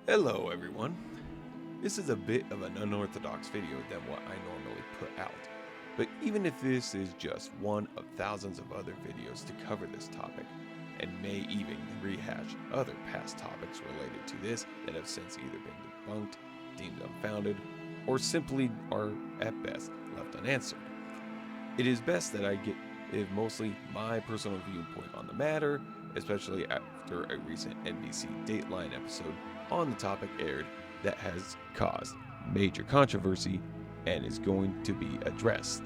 Hello everyone. This is a bit of an unorthodox video than what I normally put out, but even if this is just one of thousands of other videos to cover this topic, and may even rehash other past topics related to this that have since either been debunked, deemed unfounded, or simply are at best left unanswered, it is best that I give mostly my personal viewpoint on the matter, especially after a recent NBC Dateline episode on the topic aired that has caused major controversy and is going to be addressed.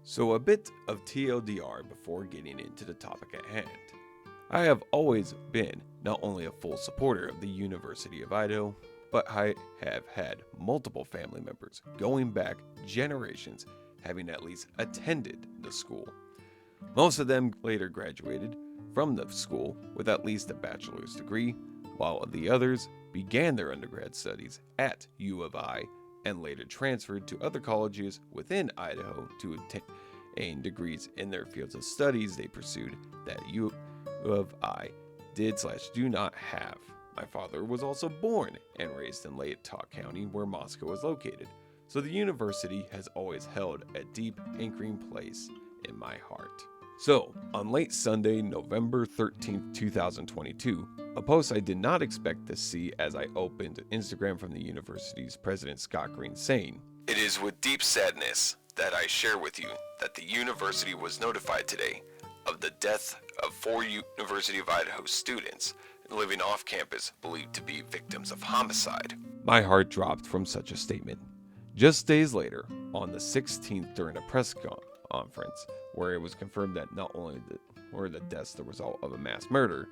So a bit of TLDR before getting into the topic at hand. I have always been not only a full supporter of the University of Idaho, but I have had multiple family members going back generations having at least attended the school. Most of them later graduated from the school with at least a bachelor's degree, while the others began their undergrad studies at U of I and later transferred to other colleges within Idaho to obtain degrees in their fields of studies they pursued that U of I did/do not have. My father was also born and raised in Layetah County, where Moscow is located, so the university has always held a deep anchoring place in my heart. So, on late Sunday, November 13th, 2022, a post I did not expect to see as I opened Instagram from the university's president Scott Green saying, "It is with deep sadness that I share with you that the university was notified today of the death of 4 University of Idaho students living off campus believed to be victims of homicide." My heart dropped from such a statement. Just days later, on the 16th during a press conference, where it was confirmed that not only were the deaths the result of a mass murder,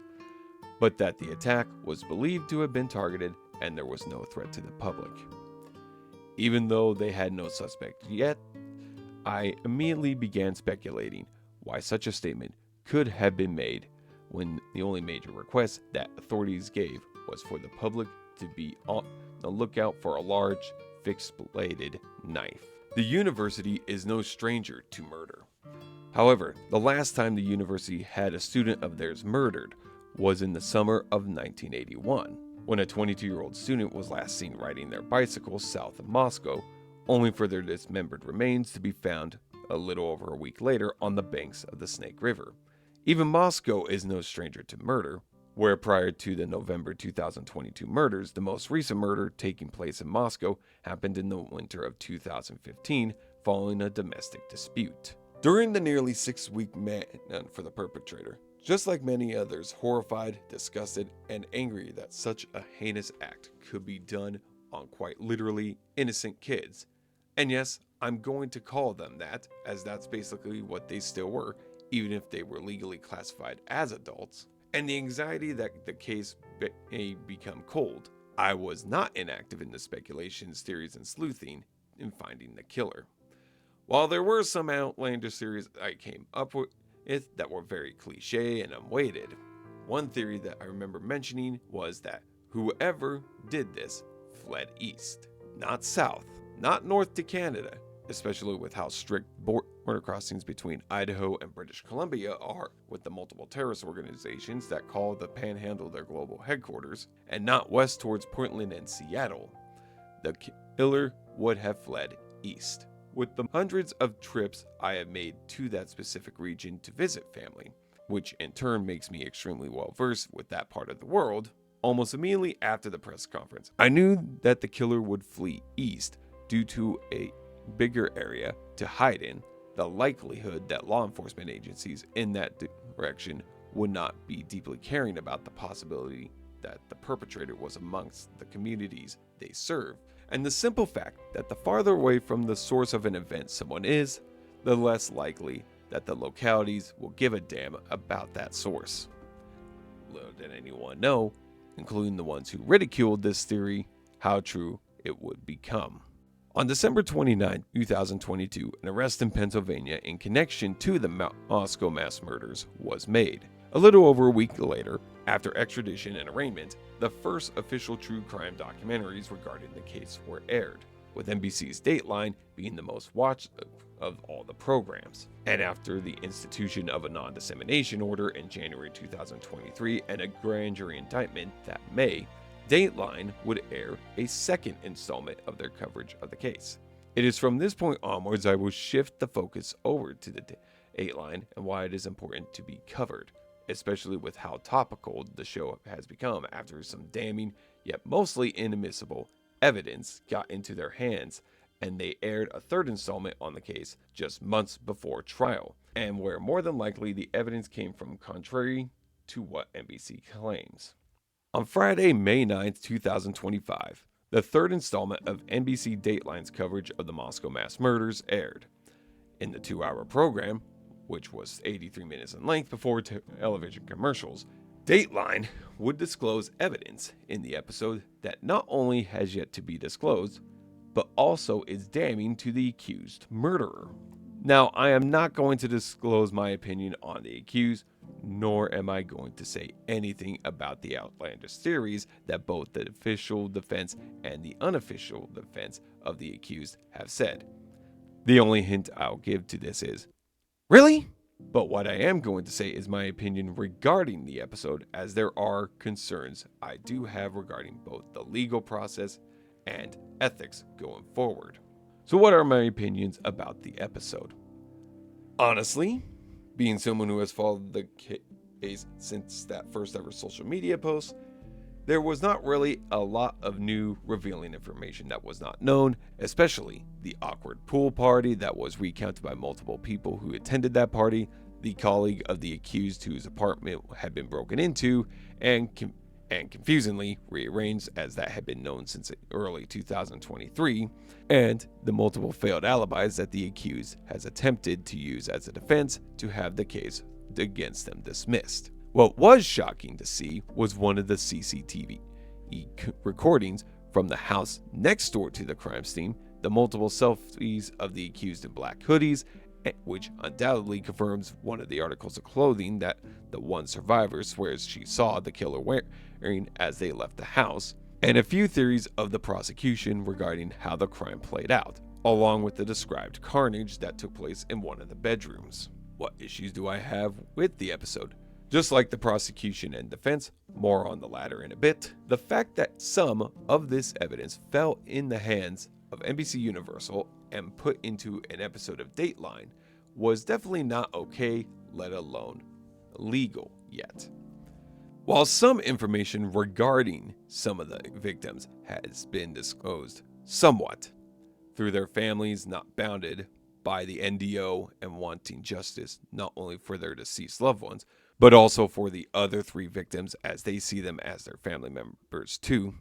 but that the attack was believed to have been targeted and there was no threat to the public. Even though they had no suspect yet, I immediately began speculating why such a statement could have been made when the only major request that authorities gave was for the public to be on the lookout for a large, fixed-bladed knife. The university is no stranger to murder. However, the last time the university had a student of theirs murdered was in the summer of 1981, when a 22-year-old student was last seen riding their bicycle south of Moscow, only for their dismembered remains to be found a little over a week later on the banks of the Snake River. Even Moscow is no stranger to murder, where prior to the November 2022 murders, the most recent murder taking place in Moscow happened in the winter of 2015 following a domestic dispute. During the nearly 6-week man for the perpetrator, just like many others, horrified, disgusted, and angry that such a heinous act could be done on quite literally innocent kids. And yes, I'm going to call them that, as that's basically what they still were, even if they were legally classified as adults. And the anxiety that the case may become cold, I was not inactive in the speculations, theories, and sleuthing in finding the killer. While there were some outlandish theories I came up with that were very cliche and unweighted, one theory that I remember mentioning was that whoever did this fled east, not south, not north to Canada, especially with how strict border crossings between Idaho and British Columbia are with the multiple terrorist organizations that call the Panhandle their global headquarters, and not west towards Portland and Seattle. The killer would have fled east. With the hundreds of trips I have made to that specific region to visit family, which in turn makes me extremely well versed with that part of the world, almost immediately after the press conference, I knew that the killer would flee east due to a bigger area to hide in, the likelihood that law enforcement agencies in that direction would not be deeply caring about the possibility that the perpetrator was amongst the communities they serve, and the simple fact that the farther away from the source of an event someone is, the less likely that the localities will give a damn about that source. Little did anyone know, including the ones who ridiculed this theory, how true it would become. On December 29, 2022, an arrest in Pennsylvania in connection to the Moscow mass murders was made. A little over a week later, after extradition and arraignment, the first official true crime documentaries regarding the case were aired, with NBC's Dateline being the most watched of all the programs. And after the institution of a non-dissemination order in January 2023 and a grand jury indictment that May, Dateline would air a second installment of their coverage of the case. It is from this point onwards I will shift the focus over to the Dateline and why it is important to be covered, especially with how topical the show has become after some damning, yet mostly inadmissible, evidence got into their hands, and they aired a third installment on the case just months before trial, and where more than likely the evidence came from contrary to what NBC claims. On Friday, May 9th, 2025, the third installment of NBC Dateline's coverage of the Moscow mass murders aired. In the 2-hour program, which was 83 minutes in length before television commercials, Dateline would disclose evidence in the episode that not only has yet to be disclosed, but also is damning to the accused murderer. Now, I am not going to disclose my opinion on the accused, nor am I going to say anything about the outlandish theories that both the official defense and the unofficial defense of the accused have said. The only hint I'll give to this is, really? But what I am going to say is my opinion regarding the episode, as there are concerns I do have regarding both the legal process and ethics going forward. So what are my opinions about the episode? Honestly, being someone who has followed the case since that first ever social media post, there was not really a lot of new revealing information that was not known, especially the awkward pool party that was recounted by multiple people who attended that party, the colleague of the accused whose apartment had been broken into and confusingly rearranged, as that had been known since early 2023, and the multiple failed alibis that the accused has attempted to use as a defense to have the case against them dismissed. What was shocking to see was one of the CCTV recordings from the house next door to the crime scene, the multiple selfies of the accused in black hoodies, which undoubtedly confirms one of the articles of clothing that the one survivor swears she saw the killer wearing as they left the house, and a few theories of the prosecution regarding how the crime played out, along with the described carnage that took place in one of the bedrooms. What issues do I have with the episode? Just like the prosecution and defense, more on the latter in a bit, the fact that some of this evidence fell in the hands of NBC Universal and put into an episode of Dateline was definitely not okay, let alone legal yet. While some information regarding some of the victims has been disclosed somewhat through their families not bounded by the NDO and wanting justice not only for their deceased loved ones, but also for the other 3 victims as they see them as their family members too.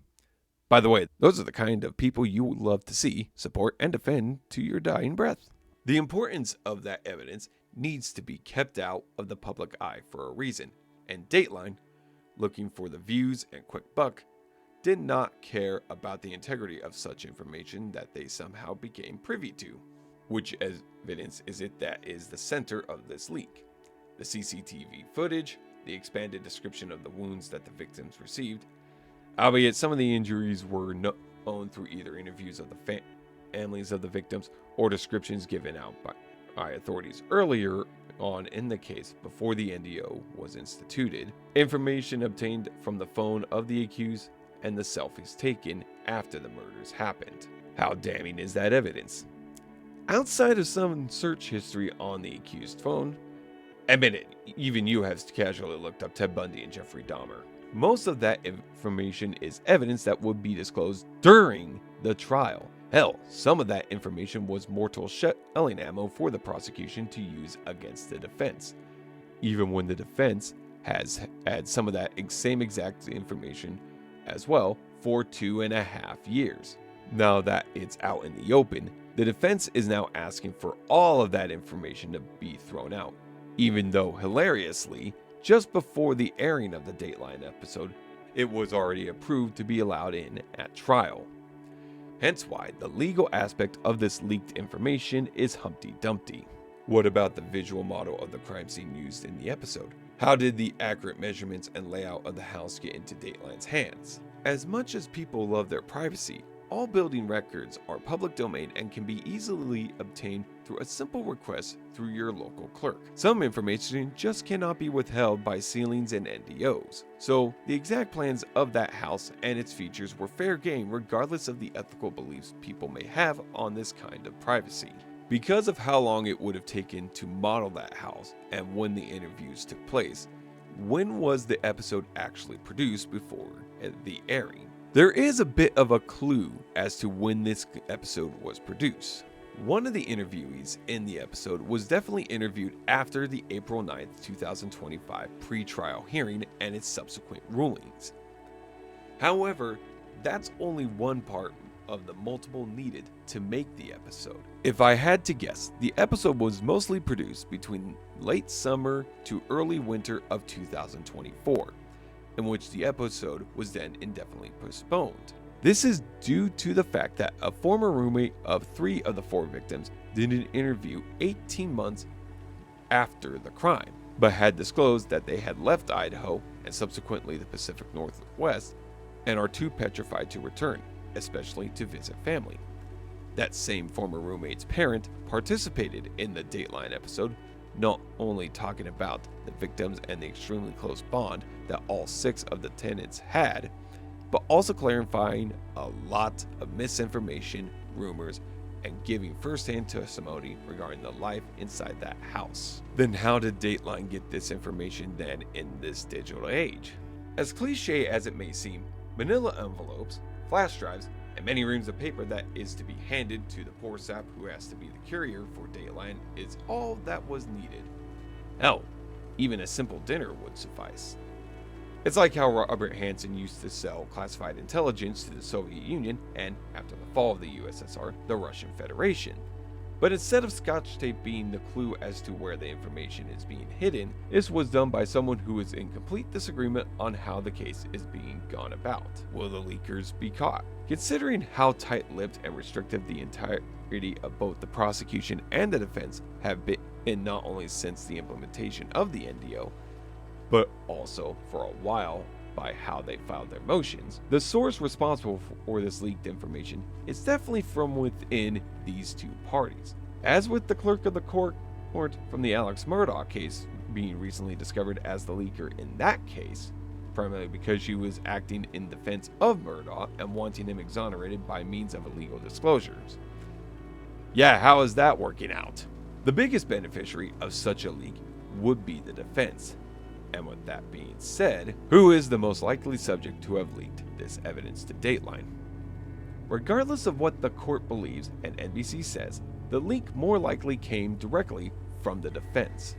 By the way, those are the kind of people you would love to see, support, and defend to your dying breath. The importance of that evidence needs to be kept out of the public eye for a reason, and Dateline, looking for the views and quick buck, did not care about the integrity of such information that they somehow became privy to. Which evidence is it that is the center of this leak? The CCTV footage, the expanded description of the wounds that the victims received, albeit some of the injuries were known through either interviews of the families of the victims or descriptions given out by authorities earlier on in the case before the NDO was instituted, information obtained from the phone of the accused, and the selfies taken after the murders happened. How damning is that evidence? Outside of some search history on the accused phone, admit it, even you have casually looked up Ted Bundy and Jeffrey Dahmer. Most of that information is evidence that would be disclosed during the trial. Hell, some of that information was mortal shelling ammo for the prosecution to use against the defense, even when the defense has had some of that same exact information as well for 2.5 years. Now that it's out in the open, the defense is now asking for all of that information to be thrown out, even though, hilariously, just before the airing of the Dateline episode, it was already approved to be allowed in at trial. Hence why the legal aspect of this leaked information is Humpty Dumpty. What about the visual model of the crime scene used in the episode? How did the accurate measurements and layout of the house get into Dateline's hands? As much as people love their privacy, all building records are public domain and can be easily obtained through a simple request through your local clerk. Some information just cannot be withheld by ceilings and NDOs. So the exact plans of that house and its features were fair game regardless of the ethical beliefs people may have on this kind of privacy. Because of how long it would have taken to model that house and when the interviews took place, when was the episode actually produced before the airing? There is a bit of a clue as to when this episode was produced. One of the interviewees in the episode was definitely interviewed after the April 9th, 2025 pre-trial hearing and its subsequent rulings. However, that's only one part of the multiple needed to make the episode. If I had to guess, the episode was mostly produced between late summer to early winter of 2024. In which the episode was then indefinitely postponed. This is due to the fact that a former roommate of 3 of the 4 victims did an interview 18 months after the crime, but had disclosed that they had left Idaho and subsequently the Pacific Northwest and are too petrified to return, especially to visit family. That same former roommate's parent participated in the Dateline episode, not only talking about the victims and the extremely close bond that all 6 of the tenants had, but also clarifying a lot of misinformation, rumors, and giving first-hand testimony regarding the life inside that house. Then how did Dateline get this information then in this digital age? As cliche as it may seem, manila envelopes, flash drives, and many reams of paper that is to be handed to the poor sap who has to be the courier for Dateline is all that was needed. Hell, even a simple dinner would suffice. It's like how Robert Hansen used to sell classified intelligence to the Soviet Union and, after the fall of the USSR, the Russian Federation. But instead of Scotch tape being the clue as to where the information is being hidden, this was done by someone who is in complete disagreement on how the case is being gone about. Will the leakers be caught? Considering how tight-lipped and restrictive the entirety of both the prosecution and the defense have been not only since the implementation of the NDO, but also for a while by how they filed their motions, the source responsible for this leaked information is definitely from within these 2 parties. As with the clerk of the court from the Alex Murdaugh case being recently discovered as the leaker in that case, primarily because she was acting in defense of Murdaugh and wanting him exonerated by means of illegal disclosures. Yeah, how is that working out? The biggest beneficiary of such a leak would be the defense. And with that being said, who is the most likely subject to have leaked this evidence to Dateline? Regardless of what the court believes and NBC says, the leak more likely came directly from the defense.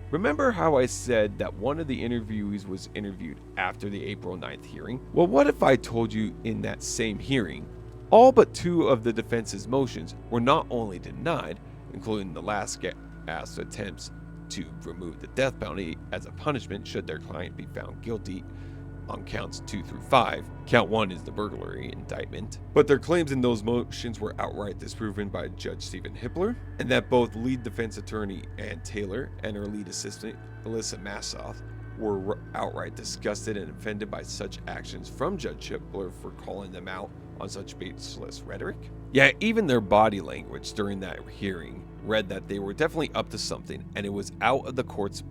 Remember how I said that one of the interviewees was interviewed after the April 9th hearing? Well, what if I told you in that same hearing, all but 2 of the defense's motions were not only denied, including the last gasp attempts to remove the death penalty as a punishment should their client be found guilty on counts 2 through 5. Count 1 is the burglary indictment. But their claims in those motions were outright disproven by Judge Stephen Hippler, and that both lead defense attorney Ann Taylor and her lead assistant Alyssa Massoth were outright disgusted and offended by such actions from Judge Hippler for calling them out on such baseless rhetoric. Yeah, even their body language during that hearing read that they were definitely up to something, and it was out of the court's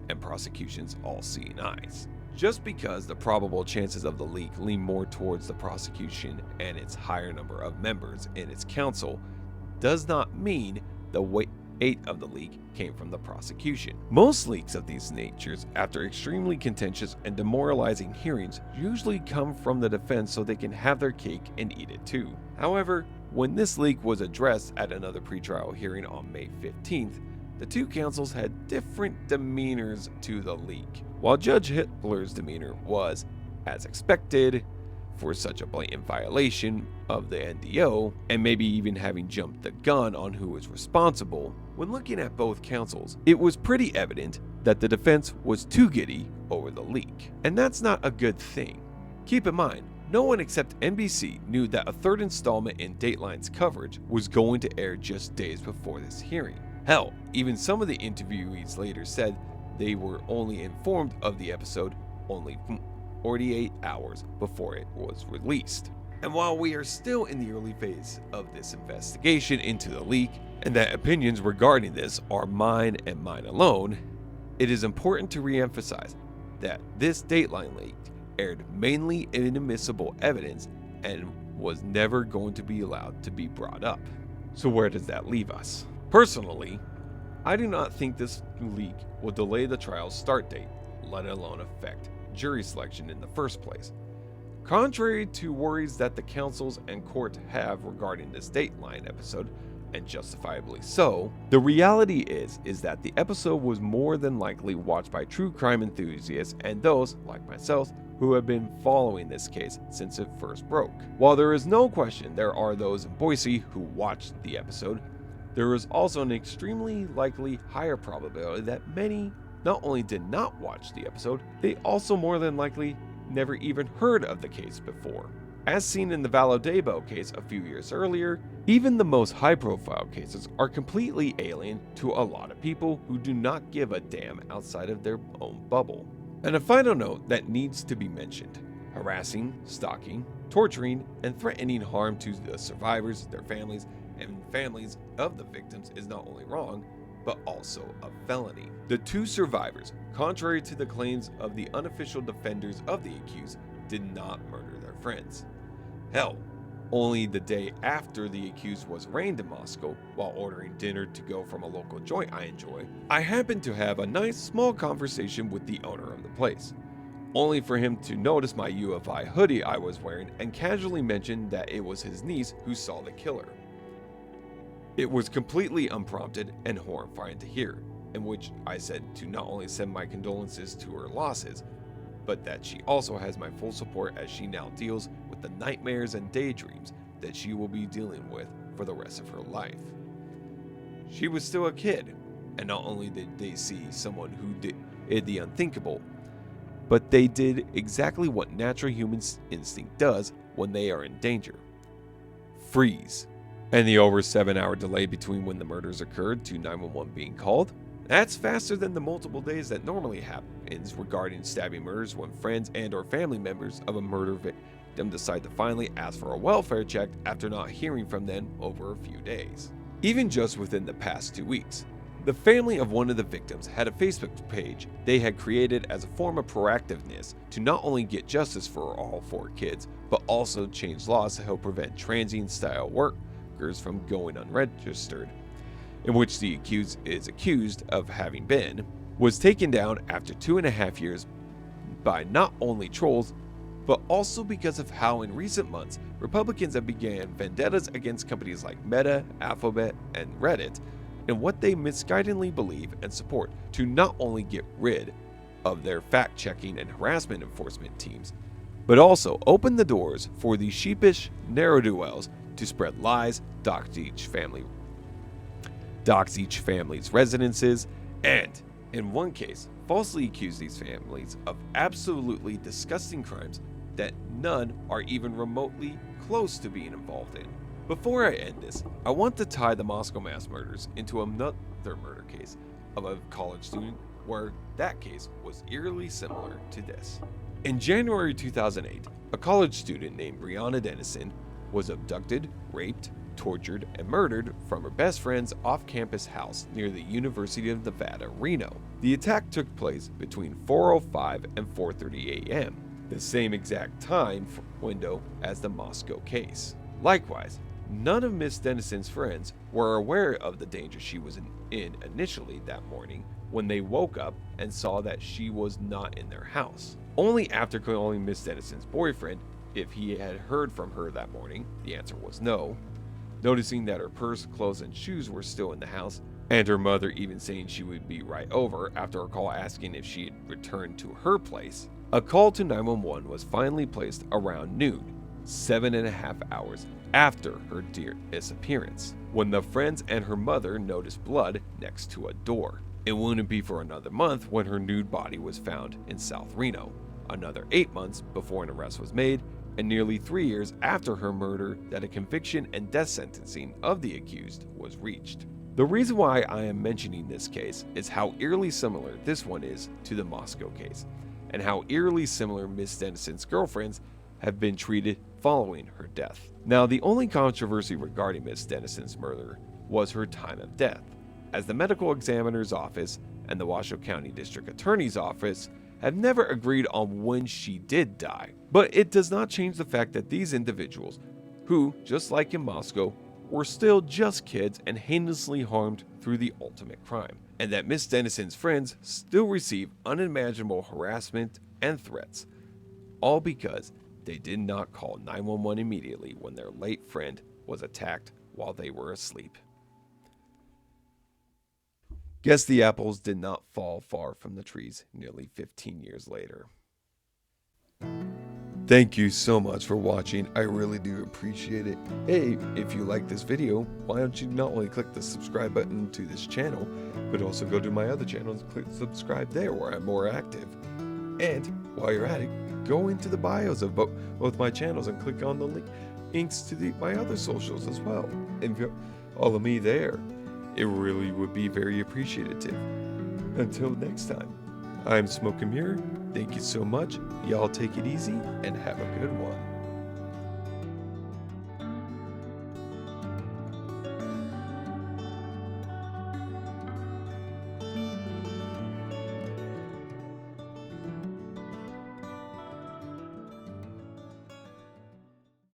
and prosecution's all-seeing eyes. Just because the probable chances of the leak lean more towards the prosecution and its higher number of members in its counsel does not mean the weight of the leak came from the prosecution. Most leaks of these natures, after extremely contentious and demoralizing hearings, usually come from the defense so they can have their cake and eat it too. However, when this leak was addressed at another pretrial hearing on May 15th, the 2 counsels had different demeanors to the leak. While Judge Hippler's demeanor was, as expected, for such a blatant violation of the NDO, and maybe even having jumped the gun on who was responsible, when looking at both counsels, it was pretty evident that the defense was too giddy over the leak. And that's not a good thing. Keep in mind, No one except NBC knew that a third installment in Dateline's coverage was going to air just days before this hearing. Hell, even some of the interviewees later said they were only informed of the episode only 48 hours before it was released. And while we are still in the early phase of this investigation into the leak, and that opinions regarding this are mine and mine alone, it is important to re-emphasize that this Dateline leak aired mainly inadmissible evidence and was never going to be allowed to be brought up. So where does that leave us? Personally, I do not think this leak will delay the trial's start date, let alone affect jury selection in the first place. Contrary to worries that the councils and court have regarding this Dateline episode, and justifiably so, the reality is that the episode was more than likely watched by true crime enthusiasts and those, like myself, who have been following this case since it first broke. While there is no question there are those in Boise who watched the episode, there is also an extremely likely higher probability that many not only did not watch the episode, they also more than likely never even heard of the case before. As seen in the Valadebo case a few years earlier, even the most high-profile cases are completely alien to a lot of people who do not give a damn outside of their own bubble. And a final note that needs to be mentioned: harassing, stalking, torturing, and threatening harm to the survivors, their families, and families of the victims is not only wrong, but also a felony. The two survivors, contrary to the claims of the unofficial defenders of the accused, did not murder their friends. Hell, only the day after the accused was arraigned in Moscow, while ordering dinner to go from a local joint I enjoy, I happened to have a nice small conversation with the owner of the place, only for him to notice my UFI hoodie I was wearing and casually mention that it was his niece who saw the killer. It was completely unprompted and horrifying to hear, in which I said to not only send my condolences to her losses, but that she also has my full support as she now deals with the nightmares and daydreams that she will be dealing with for the rest of her life. She was still a kid, and not only did they see someone who did the unthinkable, but they did exactly what natural human instinct does when they are in danger: freeze. And the over 7-hour delay between when the murders occurred to 911 being called? That's faster than the multiple days that normally happens regarding stabbing murders when friends and or family members of a murder victim decide to finally ask for a welfare check after not hearing from them over a few days. Even just within the past 2 weeks, the family of one of the victims had a Facebook page they had created as a form of proactiveness to not only get justice for all 4 kids, but also change laws to help prevent transient-style workers from going unregistered, in which the accused is accused of having been, was taken down after 2.5 years by not only trolls, but also because of how in recent months Republicans have began vendettas against companies like Meta, Alphabet, and Reddit in what they misguidedly believe and support to not only get rid of their fact-checking and harassment enforcement teams, but also open the doors for the sheepish ne'er-do-wells to spread lies, dox each family's residences, and, in one case, falsely accuse these families of absolutely disgusting crimes that none are even remotely close to being involved in. Before I end this, I want to tie the Moscow mass murders into another murder case of a college student where that case was eerily similar to this. In January 2008, a college student named Breonna Dennison was abducted, raped, tortured, and murdered from her best friend's off-campus house near the University of Nevada, Reno. The attack took place between 4:05 and 4:30 a.m., the same exact time window as the Moscow case. Likewise, none of Miss Dennison's friends were aware of the danger she was in initially that morning when they woke up and saw that she was not in their house. Only after calling Miss Dennison's boyfriend if he had heard from her that morning, the answer was no. Noticing that her purse, clothes, and shoes were still in the house, and her mother even saying she would be right over after a call asking if she had returned to her place, a call to 911 was finally placed around noon, 7.5 hours after her disappearance, when the friends and her mother noticed blood next to a door. It wouldn't be for another month when her nude body was found in South Reno, another 8 months before an arrest was made, and nearly 3 years after her murder that a conviction and death sentencing of the accused was reached. The reason why I am mentioning this case is how eerily similar this one is to the Moscow case, and how eerily similar Miss Denison's girlfriends have been treated following her death. Now, the only controversy regarding Miss Denison's murder was her time of death, as the medical examiner's office and the Washoe County District Attorney's office have never agreed on when she did die. But it does not change the fact that these individuals, who, just like in Moscow, were still just kids and heinously harmed through the ultimate crime, and that Miss Denison's friends still receive unimaginable harassment and threats, all because they did not call 911 immediately when their late friend was attacked while they were asleep. Guess the apples did not fall far from the trees nearly 15 years later. Thank you so much for watching. I really do appreciate it. Hey, if you like this video, why don't you not only click the subscribe button to this channel, but also go to my other channels and click subscribe there where I'm more active. And while you're at it, go into the bios of both my channels and click on the links to my other socials as well. And follow me there. It really would be very appreciative. Until next time, I'm Smoke and Mirror. Thank you so much. Y'all take it easy and have a good one.